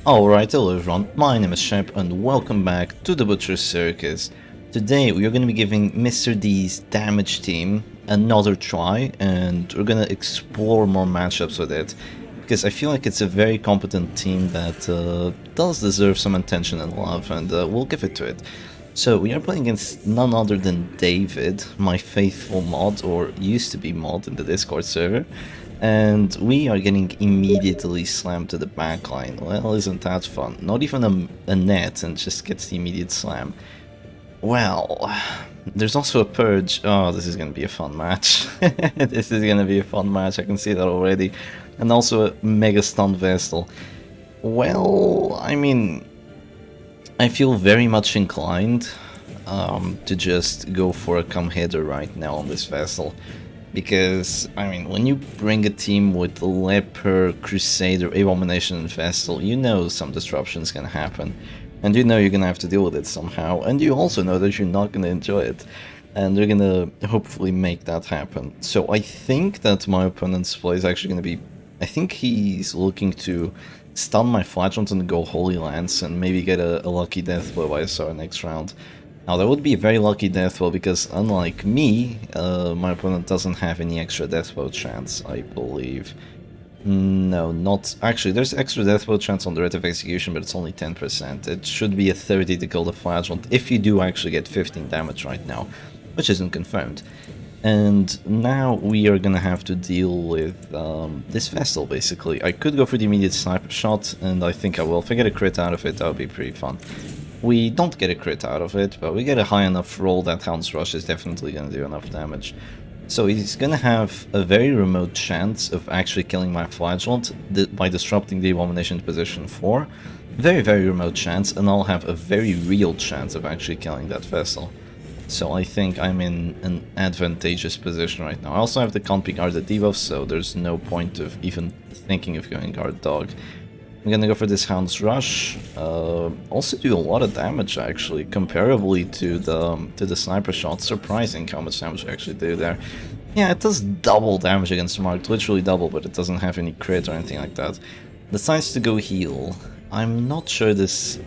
Alright, hello everyone, my name is Shep and welcome back to the Butcher's Circus. Today we are going to be giving Mr. D's damage team another try and we're going to explore more matchups with it. Because I feel like it's a very competent team that does deserve some attention and love, and we'll give it to it. So we are playing against none other than Daewid, my faithful mod, or used to be mod in the Discord server. And we are getting immediately slammed to the backline. Well, isn't that fun? Not even a net and just gets the immediate slam. Well, there's also a purge. Oh, this is gonna be a fun match. This is gonna be a fun match, I can see that already. And also a mega stun Vestal. Well, I mean, I feel very much inclined to just go for a come hitter right now on this Vestal. Because, I mean, when you bring a team with Leper, Crusader, Abomination, and Vestal, you know some disruption's gonna happen. And you know you're gonna have to deal with it somehow, and you also know that you're not gonna enjoy it. And they're gonna hopefully make that happen. So I think that my opponent's play is actually gonna be... I think he's looking to stun my Flagellant and go Holy Lance and maybe get a lucky death blow I saw next round. Now that would be a very lucky death blow because unlike me, my opponent doesn't have any extra death blow chance, I believe. No, not... Actually, there's extra death blow chance on the rate of execution, but it's only 10%. It should be a 30 to kill the Flagellant if you do actually get 15 damage right now, which isn't confirmed. And now we are gonna have to deal with this Vestal, basically. I could go for the immediate sniper shot, and I think I will. If I get a crit out of it, that would be pretty fun. We don't get a crit out of it, but we get a high enough roll that Hound's Rush is definitely going to do enough damage. So he's going to have a very remote chance of actually killing my Flagellant by disrupting the Abomination to position 4. Very, very remote chance, and I'll have a very real chance of actually killing that Vessel. So I think I'm in an advantageous position right now. I also have the Compi Guarded debuff, so there's no point of even thinking of going Guard Dog. I'm gonna go for this Hound's Rush. Also do a lot of damage actually, comparably to the sniper shot. Surprising how much damage I actually do there. Yeah, it does double damage against Marked, literally double, but it doesn't have any crit or anything like that. Decides to go heal. I'm not sure this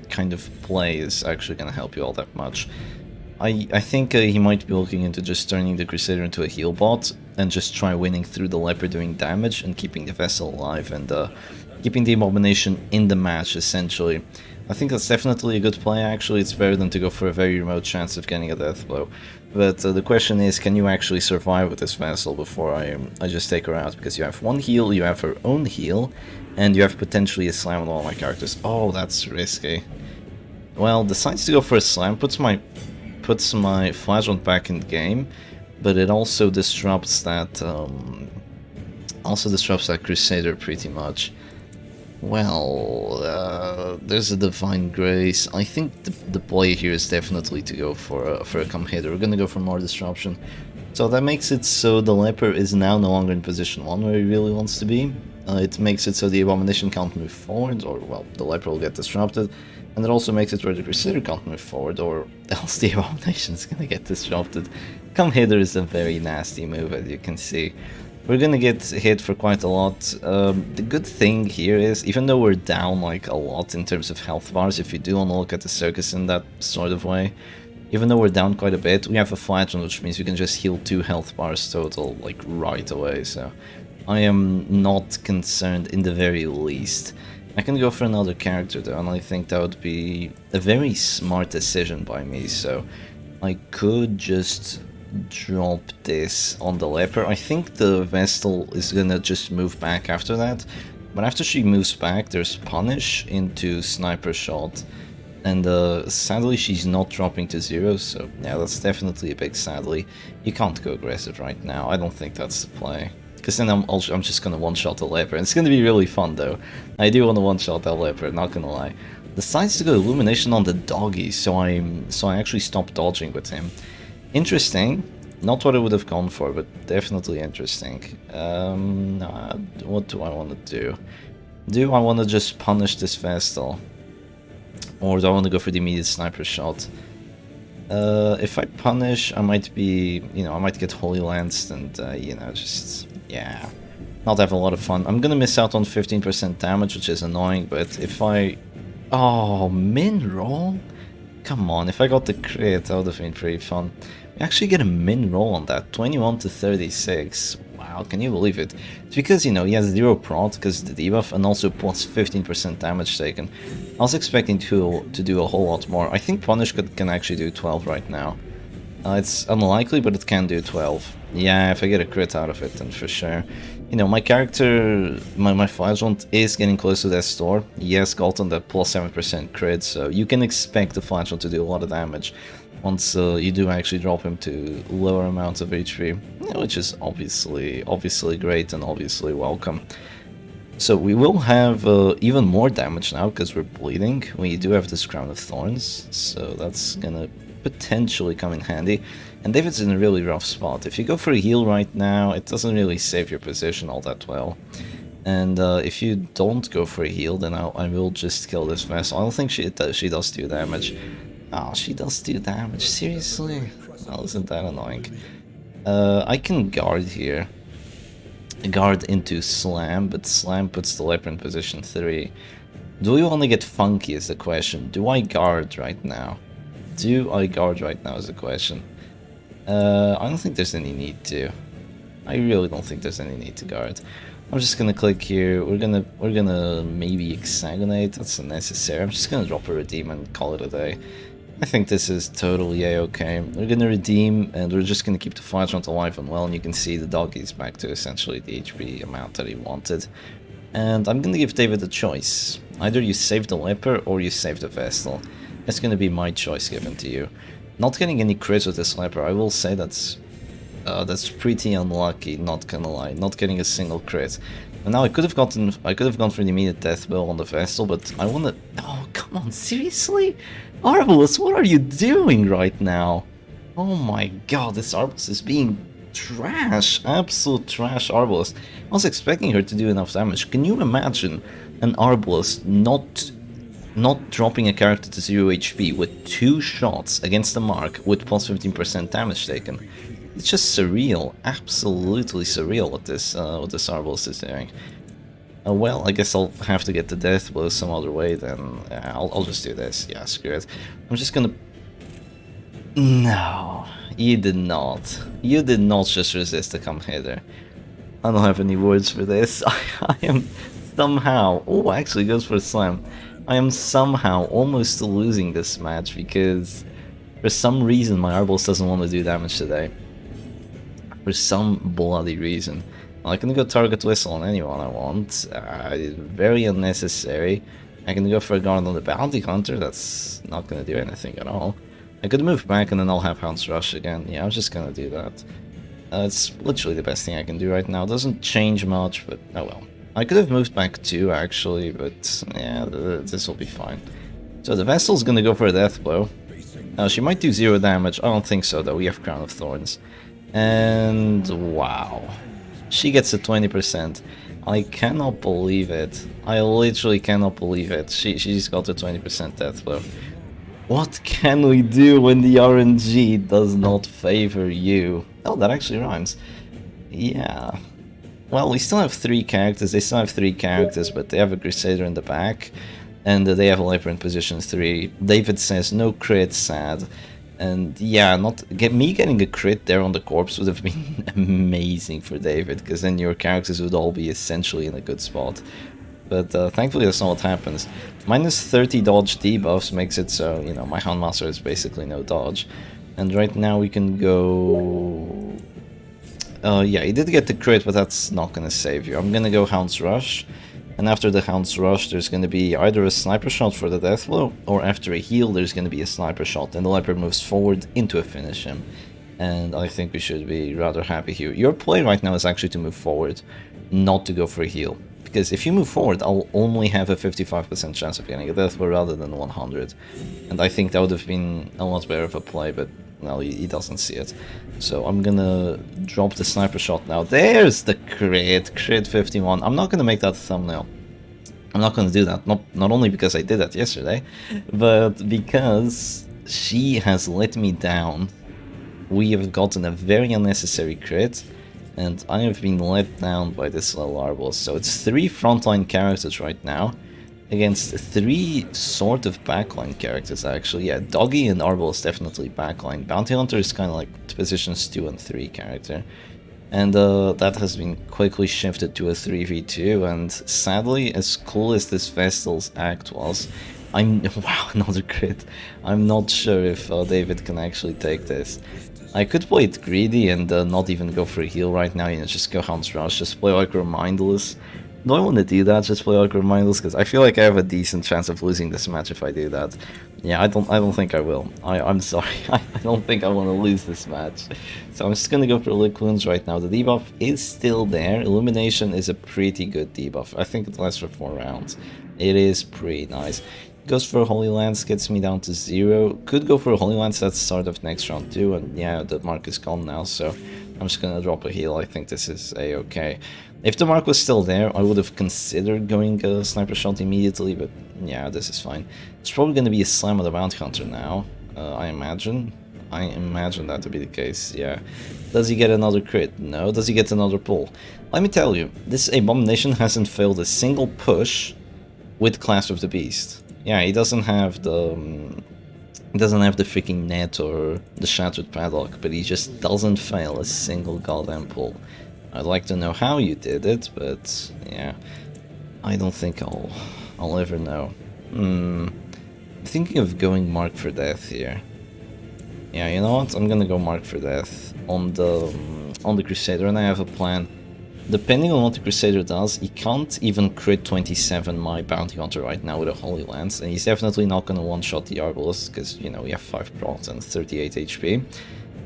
kind of play is actually gonna help you all that much. I think he might be looking into just turning the Crusader into a heal bot and just try winning through the Leper doing damage and keeping the Vessel alive and keeping the Abomination in the match, essentially. I think that's definitely a good play, actually. It's better than to go for a very remote chance of getting a death blow. But the question is, can you actually survive with this Vessel before I just take her out? Because you have one heal, you have her own heal, and you have potentially a slam on all my characters. Oh, that's risky. Well, decides to go for a slam, puts my Flagellant back in the game, but it also disrupts that Crusader pretty much. Well, there's a Divine Grace. I think the play here is definitely to go for a come hitter. We're gonna go for more disruption. So that makes it so the Leper is now no longer in position 1 where he really wants to be. It makes it so the Abomination can't move forward, or well, the Leper will get disrupted. And it also makes it where the Crusader can't move forward, or else the Abomination is gonna get disrupted. Come hitter is a very nasty move, as you can see. We're gonna get hit for quite a lot. The good thing here is, even though we're down like a lot in terms of health bars, if you do want to look at the Circus in that sort of way, even though we're down quite a bit, we have a Flagellant, which means we can just heal 2 health bars total, like right away, so I am not concerned in the very least. I can go for another character though, and I think that would be a very smart decision by me, so I could just drop this on the Leper. I think the Vestal is gonna just move back after that, but after she moves back, there's Punish into Sniper Shot, and sadly she's not dropping to 0, so yeah, that's definitely a big sadly. You can't go aggressive right now, I don't think that's the play. Because then I'm just gonna one-shot the Leper, and it's gonna be really fun though. I do want to one-shot that Leper, not gonna lie. Decides to go Illumination on the doggy, so I actually stopped dodging with him. Interesting. Not what I would have gone for, but definitely interesting. What do I want to do? Do I want to just punish this Vestal? Or do I want to go for the immediate sniper shot? If I punish, I might be, I might get Holy Lanced and, just, yeah. not have a lot of fun. I'm gonna miss out on 15% damage, which is annoying, but if I... Oh, min roll? Come on, if I got the crit, that would have been pretty fun. We actually get a min roll on that, 21 to 36. Wow, can you believe it? It's because, you know, he has 0 prot because the debuff and also plus 15% damage taken. I was expecting to do a whole lot more. I think Punish can actually do 12 right now. It's unlikely, but it can do 12. Yeah, if I get a crit out of it, then for sure. You know, my character, my Flagellant is getting close to that store. He has gotten that plus 7% crit, so you can expect the Flagellant to do a lot of damage once you do actually drop him to lower amounts of HP, which is obviously great and obviously welcome. So we will have even more damage now because we're bleeding. We do have this Crown of Thorns, so that's gonna potentially come in handy. And Daewid's in a really rough spot. If you go for a heal right now, it doesn't really save your position all that well. And if you don't go for a heal, then I will just kill this vessel. I don't think she does do damage. Oh, she does do damage, seriously? Oh, isn't that annoying? I can guard here. Guard into Slam, but Slam puts the leper in position 3. Do we want to get funky is the question. Do I guard right now? Do I guard right now is the question. I don't think there's any need to. I really don't think there's any need to guard. I'm just gonna click here. We're gonna maybe Hexagonate. That's unnecessary. I'm just gonna drop a redeem and call it a day. I think this is totally a-okay. We're gonna redeem and we're just gonna keep the Flagellant alive and well, and you can see the doggy's back to essentially the HP amount that he wanted. And I'm gonna give Daewid a choice. Either you save the leper or you save the Vestal. That's gonna be my choice given to you. Not getting any crits with this leper, I will say that's pretty unlucky, not gonna lie. Not getting a single crit. And now I could have gone for the immediate death blow on the Vestal, but I wanna... Oh, come on, seriously? Arbalest, what are you doing right now? Oh my god, this Arbalest is being trash. Absolute trash Arbalest. I was expecting her to do enough damage. Can you imagine an Arbalest not dropping a character to 0 HP with 2 shots against the mark with plus 15% damage taken? It's just surreal, absolutely surreal what this Arbalest is doing. Well, I guess I'll have to get the death blow some other way then. I'll just do this. Yeah, screw it. I'm just gonna... No, you did not. You did not just resist to come hither. I don't have any words for this. I am somehow... Oh, actually goes for a slam. I am somehow almost losing this match because for some reason my Arbalest doesn't want to do damage today. For some bloody reason. Well, I can go target whistle on anyone I want. Very unnecessary. I can go for a guard on the bounty hunter. That's not going to do anything at all. I could move back and then I'll have Hound's Rush again. Yeah, I'm just going to do that. It's literally the best thing I can do right now. It doesn't change much, but oh well. I could have moved back too, actually, but yeah, this will be fine. So the Vestal's going to go for a death blow. She might do 0 damage. I don't think so, though. We have Crown of Thorns. And wow. She gets a 20%. I cannot believe it. I literally cannot believe it. She's got a 20% death blow. What can we do when the RNG does not favor you? Oh, that actually rhymes. Yeah. Well, we still have 3 characters. They still have 3 characters, but they have a Crusader in the back. And they have a leper in position 3. Daewid says no crit, sad. And yeah, me getting a crit there on the corpse would have been amazing for Daewid, because then your characters would all be essentially in a good spot. But thankfully that's not what happens. Minus 30 dodge debuffs makes it so, you know, my Houndmaster is basically no dodge. And right now we can go... yeah, he did get the crit, but that's not gonna save you. I'm gonna go Hound's Rush. And after the Hound's Rush, there's going to be either a sniper shot for the death blow, or after a heal, there's going to be a sniper shot, and the leopard moves forward into a finish him. And I think we should be rather happy here. Your play right now is actually to move forward, not to go for a heal. Because if you move forward, I'll only have a 55% chance of getting a death blow rather than 100. And I think that would have been a lot better of a play, but well, he doesn't see it. So I'm gonna drop the sniper shot now. There's the crit 51. I'm not gonna make that thumbnail. I'm not gonna do that. Not only because I did that yesterday, but because she has let me down. We have gotten a very unnecessary crit, and I have been let down by this little Arbalest. So it's 3 frontline characters right now, against 3 sort of backline characters actually. Yeah, Doggy and Arbalest definitely backline. Bounty Hunter is kind of like positions 2 and 3 character. And that has been quickly shifted to a 3v2, and sadly, as cool as this Vestal's act was, wow, another crit. I'm not sure if Daewid can actually take this. I could play it greedy and not even go for a heal right now, you know, just go Hound's Rush, just play Archer Mindless. Do I want to do that, just play Archer Mindless? Because I feel like I have a decent chance of losing this match if I do that. Yeah, I don't think I will. I'm sorry, I don't think I want to lose this match. So I'm just gonna go for Lick Wounds right now. The debuff is still there. Illumination is a pretty good debuff. I think it lasts for 4 rounds. It is pretty nice. Goes for Holy Lance, gets me down to 0. Could go for Holy Lance at the start of next round too, and yeah, the mark is gone now, so I'm just gonna drop a heal. I think this is a-okay. If the mark was still there, I would have considered going a Sniper Shot immediately, but yeah, this is fine. It's probably gonna be a Slam of the Bounty Hunter now, I imagine. I imagine that to be the case, yeah. Does he get another crit? No. Does he get another pull? Let me tell you, this Abomination hasn't failed a single push with Class of the Beast. Yeah, he doesn't have the freaking net or the Shattered Padlock, but he just doesn't fail a single goddamn pull. I'd like to know how you did it, but yeah, I don't think I'll ever know. I'm thinking of going Mark for Death here. Yeah, you know what? I'm gonna go Mark for Death on the Crusader, and I have a plan. Depending on what the Crusader does, he can't even crit 27 my Bounty Hunter right now with a Holy Lance, and he's definitely not gonna one-shot the Arbalest, because, you know, we have 5 procs and 38 HP.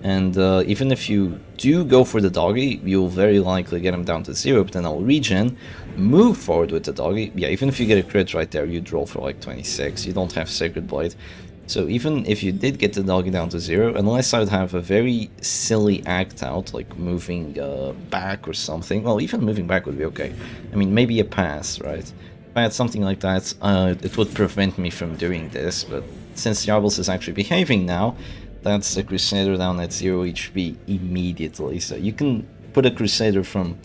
And even if you do go for the Doggy, you'll very likely get him down to 0, but then I'll regen, move forward with the Doggy. Yeah, even if you get a crit right there, you'd roll for like 26, you don't have Sacred Blade. So even if you did get the Doggy down to 0, unless I would have a very silly act out, like moving back or something, well, even moving back would be okay. I mean, maybe a pass, right? If I had something like that, it would prevent me from doing this, but since the Arbalest is actually behaving now, that's the Crusader down at 0 HP immediately. So you can put a Crusader from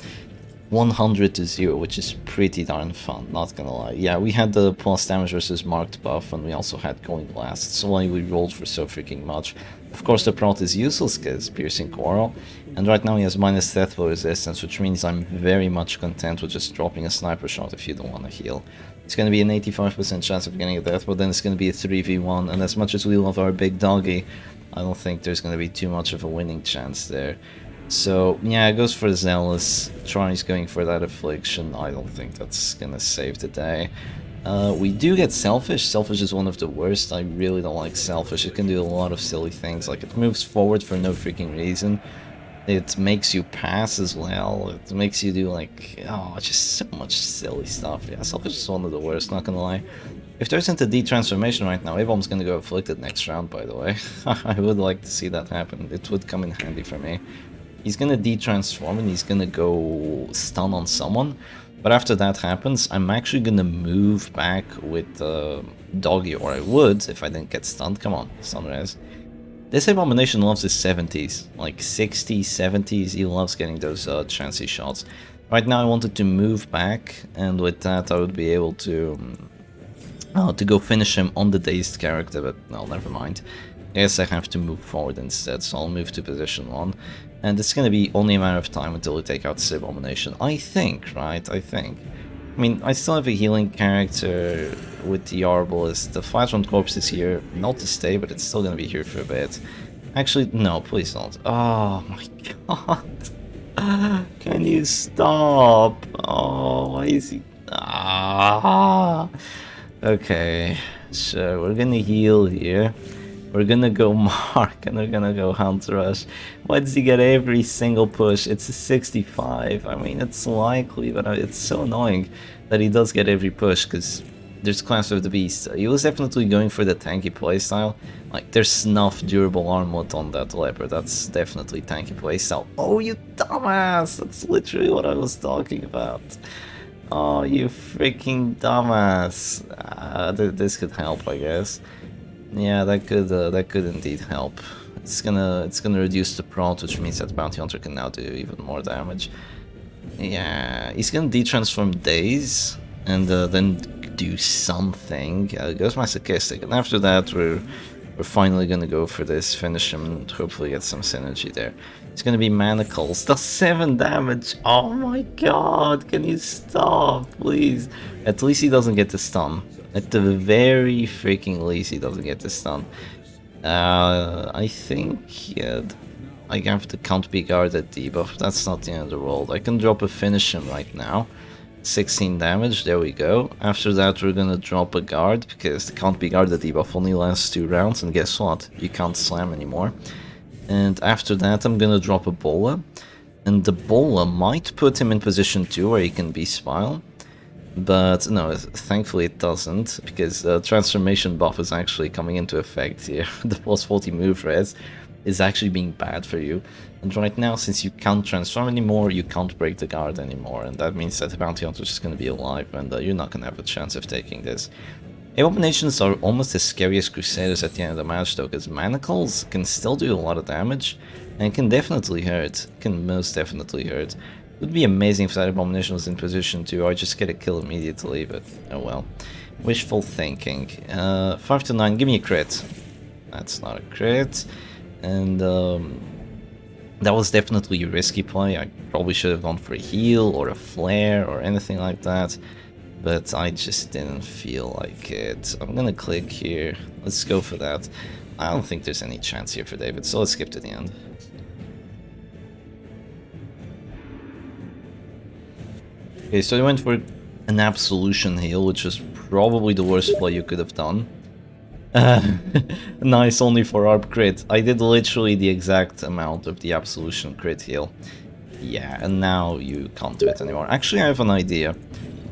100 to 0, which is pretty darn fun, not gonna lie. Yeah, we had the plus damage versus marked buff, and we also had Going Blast. That's why we rolled for so freaking much. Of course, the prot is useless because Piercing Coral, and right now he has minus death blow resistance, which means I'm very much content with just dropping a Sniper Shot if you don't want to heal. It's going to be an 85% chance of getting a death, but then it's going to be a 3v1, and as much as we love our big doggy, I don't think there's going to be too much of a winning chance there. So, yeah, it goes for Zealous, tries going for that Affliction. I don't think that's going to save the day. We do get Selfish. Selfish is one of the worst. I really don't like Selfish. It can do a lot of silly things, like it moves forward for no freaking reason. It makes you pass as well. It makes you do like, oh, just so much silly stuff. Yeah, Selfish is one of the worst, not gonna lie. If there's into D-Transformation right now, A-Bomb's gonna go Afflicted next round, by the way. I would like to see that happen. It would come in handy for me. He's gonna D-Transform and he's gonna go stun on someone. But after that happens, I'm actually gonna move back with Doggy, or I would if I didn't get stunned. Come on, Sunrise. This Abomination loves his 70s, like 60s, 70s, he loves getting those chancy shots. Right now I wanted to move back, and with that I would be able to go finish him on the dazed character, but no, never mind. I guess I have to move forward instead, so I'll move to position 1. And it's gonna be only a matter of time until we take out this Abomination. I think, right? I think. I mean, I still have a healing character with the Arbalest. The Flagellant Corpse is here, not to stay, but it's still gonna be here for a bit. Actually, no, please don't. Oh my god. Can you stop? Oh, why is he... Ah. Okay, so we're gonna heal here. We're gonna go Mark and we're gonna go Hound Rush. Why does he get every single push? It's a 65. I mean, it's likely, but it's so annoying that he does get every push because there's Class of the Beast. He was definitely going for the tanky playstyle. Like, there's Snuff Durable Armlet on that Leopard. That's definitely tanky playstyle. Oh, you dumbass! That's literally what I was talking about. Oh, you freaking dumbass. This could help, I guess. Yeah, that could indeed help. it's gonna reduce the prot, which means that Bounty Hunter can now do even more damage. Yeah, he's gonna de-transform Days and then do something. Goes Masochistic, and after that we're finally gonna go for this, finish him, and hopefully get some synergy there. It's gonna be Manacles. Does 7 damage. Oh my god, can you stop, please? At least he doesn't get the stun. At the very freaking least, he doesn't get the stun. I think, yeah, I have to Count B guard at debuff. That's not the end of the world. I can drop a finish him right now. 16 damage, there we go. After that we're gonna drop a guard, because the Count B guard at debuff only lasts 2 rounds, and guess what? You can't slam anymore. And after that I'm gonna drop a Bola, and the Bola might put him in position 2 where he can be Spile. But no, thankfully it doesn't, because the transformation buff is actually coming into effect here. The plus 40 move res is actually being bad for you. And right now, since you can't transform anymore, you can't break the guard anymore, and that means that the Bounty Hunter is just going to be alive, and you're not going to have a chance of taking this. Abominations are almost as scary as Crusaders at the end of the match though, because Manacles can still do a lot of damage, and can definitely hurt, can most definitely hurt. It would be amazing if that Abomination was in position 2, I just get a kill immediately, but oh well. Wishful thinking. 5 to 9, give me a crit. That's not a crit. And that was definitely a risky play. I probably should have gone for a heal or a flare or anything like that, but I just didn't feel like it. I'm gonna click here. Let's go for that. I don't think there's any chance here for Daewid, so let's skip to the end. Okay, so I went for an Absolution heal, which was probably the worst play you could have done. Nice, only for ARP crit. I did literally the exact amount of the Absolution crit heal. Yeah, and now you can't do it anymore. Actually, I have an idea.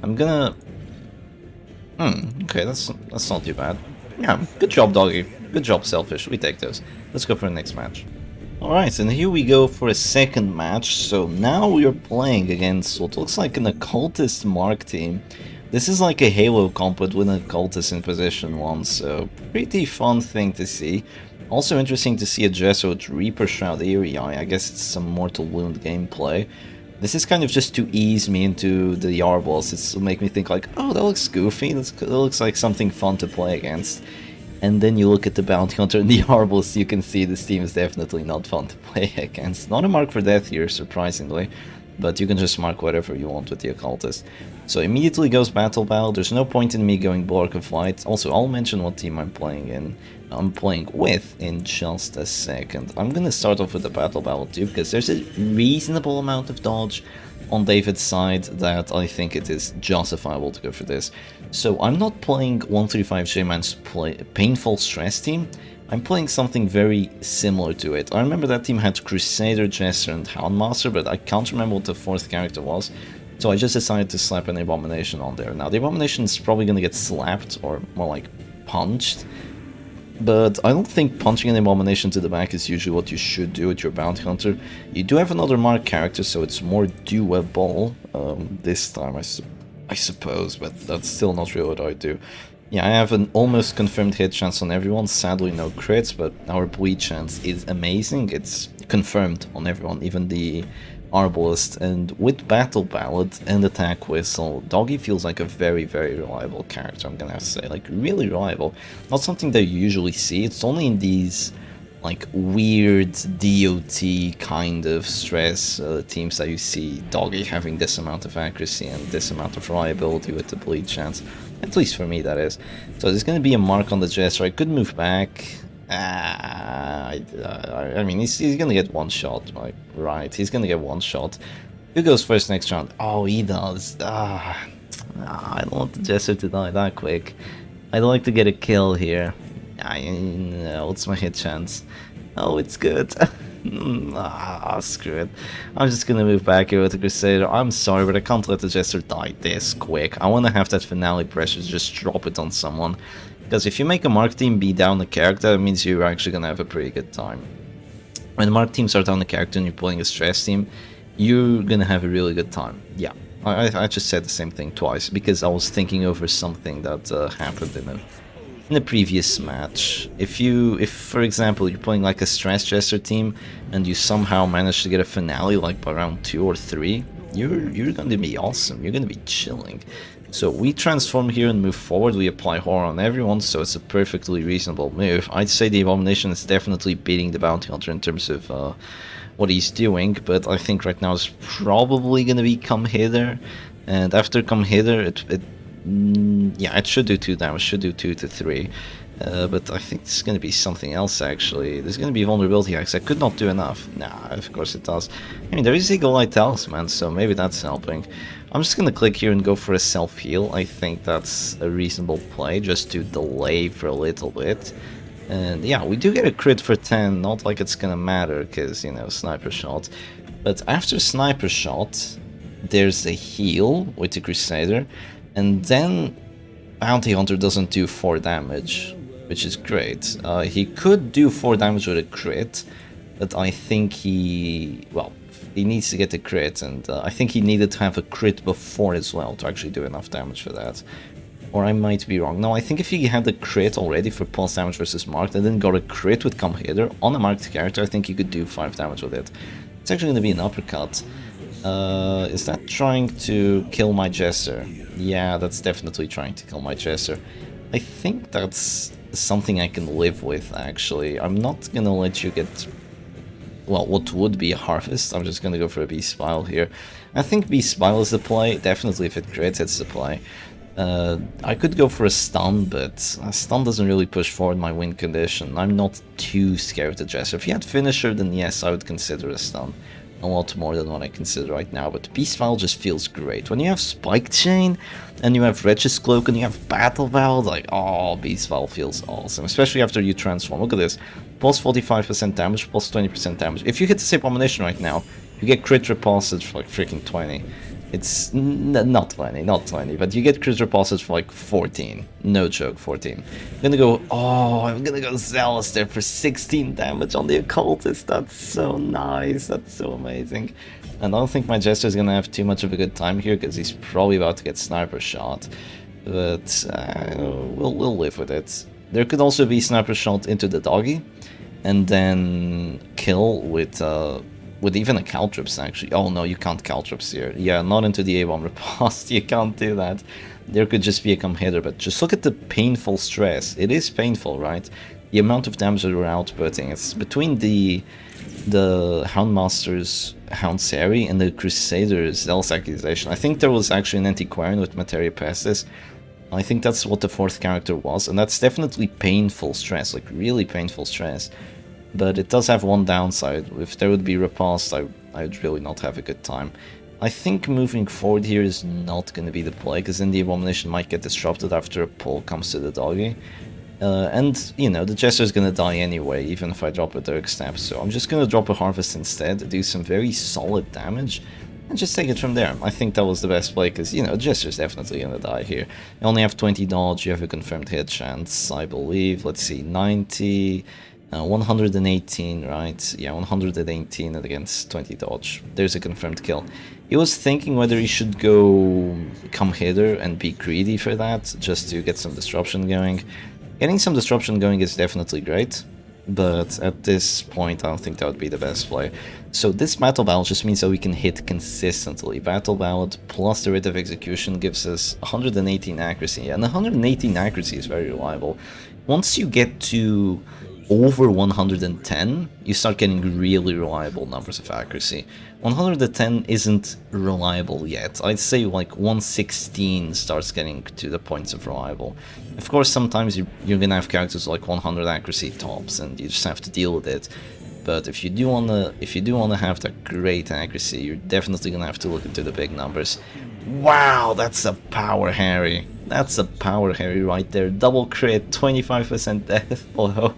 I'm gonna... okay, that's not too bad. Yeah, good job, Doggy. Good job, Selfish. We take those. Let's go for the next match. Alright, and here we go for a second match. So now we are playing against what looks like an Occultist Mark team. This is like a Halo comp, but with an Occultist in position 1, so pretty fun thing to see. Also interesting to see a Jester with Reaper Shroud Eerie Eye. I guess it's some Mortal Wound gameplay. This is kind of just to ease me into the Yarballs. It's to make me think like, oh, that looks goofy, that looks like something fun to play against. And then you look at the Bounty Hunter and the Yarballs, you can see this team is definitely not fun to play against. Not a mark for death here, surprisingly. But you can just mark whatever you want with the Occultist. So immediately goes Battle Bell. There's no point in me going Bork of Light. Also, I'll mention what team I'm playing with in just a second. I'm gonna start off with the Battle Bell too, because there's a reasonable amount of dodge on Daewid's side that I think it is justifiable to go for this. So I'm not playing 135 J-Man's Painful Stress team. I'm playing something very similar to it. I remember that team had Crusader, Jester, and Houndmaster, but I can't remember what the 4th character was. So I just decided to slap an Abomination on there. Now, the Abomination is probably going to get slapped, or more like punched. But I don't think punching an Abomination to the back is usually what you should do with your Bounty Hunter. You do have another Mark character, so it's more doable this time, I suppose, but that's still not really what I do. Yeah, I have an almost confirmed hit chance on everyone, sadly no crits, but our bleed chance is amazing. It's confirmed on everyone, even the Arbalist, and with Battle Ballad and Attack Whistle, Doggy feels like a very, very reliable character, I'm gonna have to say, like, really reliable. Not something that you usually see, it's only in these, like, weird DOT kind of stress teams that you see Doggy having this amount of accuracy and this amount of reliability with the bleed chance. At least for me, that is. So there's going to be a mark on the Jester. I could move back. I mean, he's going to get one shot, like, right? He's going to get one shot. Who goes first next round? Oh, he does. I don't want the Jester to die that quick. I'd like to get a kill here. What's my hit chance? Oh, it's good. Screw it. I'm just gonna move back here with the Crusader. I'm sorry, but I can't let the Jester die this quick. I want to have that finale pressure, just drop it on someone. Because if you make a Mark team be down a character, that means you're actually gonna have a pretty good time. When Mark teams are down a character and you're playing a stress team, you're gonna have a really good time. Yeah, I just said the same thing twice, because I was thinking over something that happened in the previous match. If for example you're playing like a Stress Jester team and you somehow manage to get a finale like by round 2 or 3, you're going to be awesome. You're going to be chilling. So we transform here and move forward. We apply horror on everyone, so it's a perfectly reasonable move. I'd say the Abomination is definitely beating the Bounty Hunter in terms of what he's doing, but I think right now it's probably going to be Come Hither, and after Come Hither, yeah, it should do 2 damage, should do 2 to 3. But I think it's going to be something else actually. There's going to be Vulnerability Axe. I could not do enough. Nah, of course it does. I mean, there is Eagle Eye Talisman, so maybe that's helping. I'm just going to click here and go for a self-heal. I think that's a reasonable play, just to delay for a little bit. And yeah, we do get a crit for 10, not like it's going to matter, because, you know, Sniper Shot. But after Sniper Shot, there's a heal with the Crusader, and then Bounty Hunter doesn't do 4 damage, which is great. He could do 4 damage with a crit, but I think he needs to get the crit, and I think he needed to have a crit before as well to actually do enough damage for that. Or I might be wrong. No, I think if he had the crit already for pulse damage versus marked, and then got a crit with Come Hither on a marked character, I think he could do 5 damage with it. It's actually going to be an uppercut. Is that trying to kill my Jester? Yeah, that's definitely trying to kill my Jester. I think that's something I can live with, actually. I'm not gonna let you get, well, what would be a Harvest. I'm just gonna go for a Beast Spile here. I think Beast Spile is the play. Definitely if it crits, it's the play. I could go for a stun, but a stun doesn't really push forward my win condition. I'm not too scared of the Jester. If he had Finisher, then yes, I would consider a stun. A lot more than what I consider right now, but Beast Spile just feels great. When you have Spike Chain, and you have Wretch's Cloak, and you have Battle Vow, like, oh, Beast Spile feels awesome, especially after you transform. Look at this, plus 45% damage, plus 20% damage. If you hit this Abomination right now, you get crit repulses for like freaking 20. It's not 20, but you get crit repulses for like 14. No joke, 14. I'm gonna go Zealous there for 16 damage on the Occultist. That's so nice, that's so amazing. And I don't think my Jester is gonna have too much of a good time here, because he's probably about to get Sniper Shot. But we'll live with it. There could also be Sniper Shot into the doggy, and then kill with even a Caltrops, actually. Oh no, you can't Caltrops here. Yeah, not into the A1 riposte, you can't do that. There could just be a Come Hither, but just look at the painful stress. It is painful, right? The amount of damage that we're outputting. It's between the Houndmaster's Hound Seri and the Crusader's Zealous Accusation. I think there was actually an Antiquarian with Materia Pestis. I think that's what the 4th character was, and that's definitely painful stress, like really painful stress. But it does have one downside. If there would be riposte, I'd really not have a good time. I think moving forward here is not going to be the play, because then the Abomination might get disrupted after a pull comes to the doggy. And, you know, the Jester is going to die anyway, even if I drop a Dirk Stab, so I'm just going to drop a Harvest instead, do some very solid damage, and just take it from there. I think that was the best play, because, you know, Jester is definitely going to die here. You only have 20 dodge, you have a confirmed hit chance, I believe. Let's see, 90... 118, right? Yeah, 118 against 20 dodge. There's a confirmed kill. He was thinking whether he should go Come Hither and be greedy for that, just to get some disruption going. Getting some disruption going is definitely great, but at this point I don't think that would be the best play. So this Battle Ballad just means that we can hit consistently. Battle Ballad plus the Rite of Execution gives us 118 accuracy, and 118 accuracy is very reliable. Once you get to over 110, you start getting really reliable numbers of accuracy. 110 isn't reliable yet. I'd say like 116 starts getting to the points of reliable. Of course, sometimes you're gonna have characters like 100 accuracy tops, and you just have to deal with it. But if you do wanna have that great accuracy, you're definitely gonna have to look into the big numbers. Wow, that's a power Harry. That's a power Harry right there. Double crit, 25% death. Oh,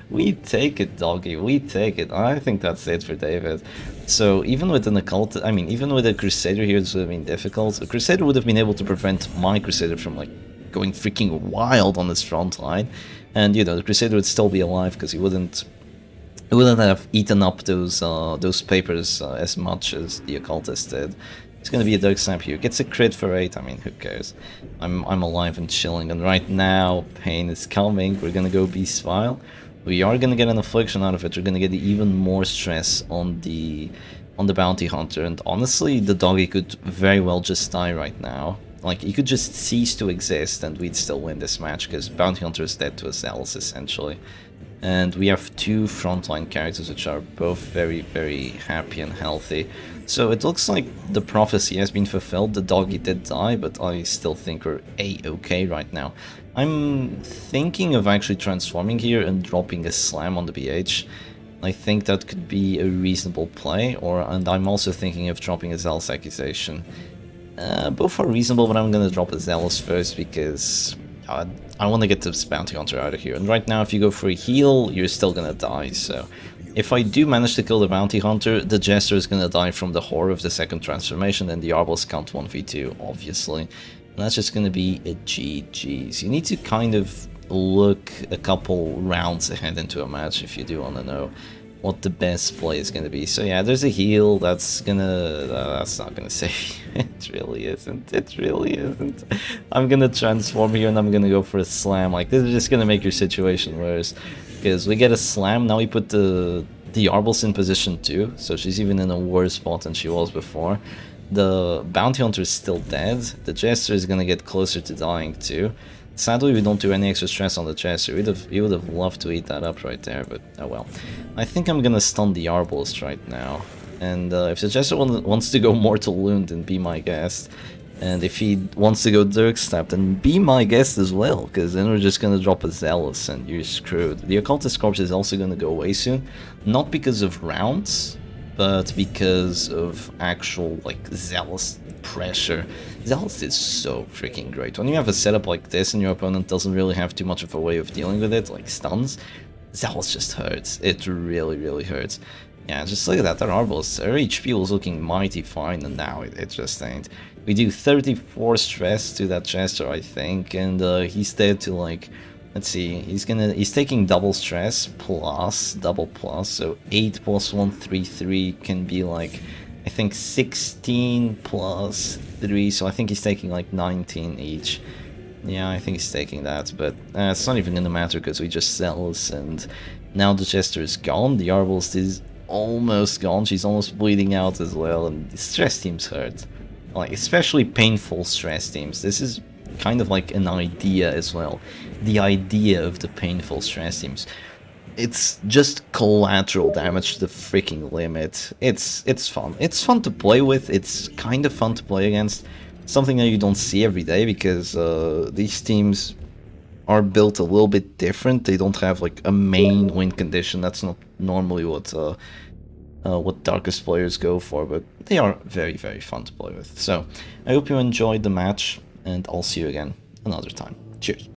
we take it, doggy. We take it. I think that's it for Daewid. So even with an occult, I mean, even with a Crusader here, this would have been difficult. A Crusader would have been able to prevent my Crusader from like going freaking wild on this front line, and you know the Crusader would still be alive because he wouldn't have eaten up those papers as much as the Occultist did. It's gonna be a Dark Snap here. Gets a crit for 8, I mean, who cares? I'm alive and chilling, and right now, pain is coming. We're gonna go Beast File. We are gonna get an affliction out of it. We're gonna get even more stress on the bounty hunter, and honestly, the doggy could very well just die right now. Like, he could just cease to exist and we'd still win this match, because bounty hunter is dead to us else, essentially. And we have two frontline characters which are both very, very happy and healthy. So it looks like the prophecy has been fulfilled. The doggy did die, but I still think we're A-okay right now. I'm thinking of actually transforming here and dropping a slam on the BH. I think that could be a reasonable play, and I'm also thinking of dropping a Zealous Accusation. Both are reasonable, but I'm gonna drop a Zealous first because I want to get this bounty hunter out of here. And right now, if you go for a heal, you're still gonna die. So if I do manage to kill the bounty hunter, the Jester is gonna die from the horror of the second transformation, and the Arbals count 1v2, obviously. And that's just gonna be a GG's. You need to kind of look a couple rounds ahead into a match if you do want to know what the best play is going to be. So yeah, there's a heal that's not gonna save you. It really isn't. It really isn't. I'm gonna transform here and I'm gonna go for a slam. Like, this is just gonna make your situation worse, because we get a slam. Now we put the Arbals in position 2, so she's even in a worse spot than she was before. The bounty hunter is still dead. The Jester is gonna get closer to dying too. Sadly, we don't do any extra stress on the Jester. He would have loved to eat that up right there, but oh well. I think I'm gonna stun the Arbals right now. And if the Jester wants to go Mortal Wound, then be my guest. And if he wants to go Dirk Stab, then be my guest as well, because then we're just gonna drop a Zealous and you're screwed. The Occultist Corpse is also gonna go away soon. Not because of rounds, but because of actual, like, Zealous pressure. Zealous is so freaking great. When you have a setup like this and your opponent doesn't really have too much of a way of dealing with it, like stuns, Zealous just hurts. It really, really hurts. Yeah, just look at that, Arbals. Her HP was looking mighty fine, and now it just ain't. We do 34 stress to that Jester, I think, and he's dead to, like, let's see, he's taking double stress plus, double plus, so 8 plus 1, 3, 3 can be like, I think 16 plus 3, so I think he's taking like 19 each. Yeah, I think he's taking that, but it's not even gonna matter because we just Zealous, and now the Jester is gone, the Arbals is almost gone, she's almost bleeding out as well, and the stress teams hurt. Like, especially painful stress teams. This is kind of like an idea as well. The idea of the painful stress teams. It's just collateral damage to the freaking limit. It's fun. It's fun to play with. It's kind of fun to play against. Something that you don't see every day because these teams are built a little bit different. They don't have like a main win condition. That's not normally what Darkest players go for, but they are very, very fun to play with. So I hope you enjoyed the match, and I'll see you again another time. Cheers.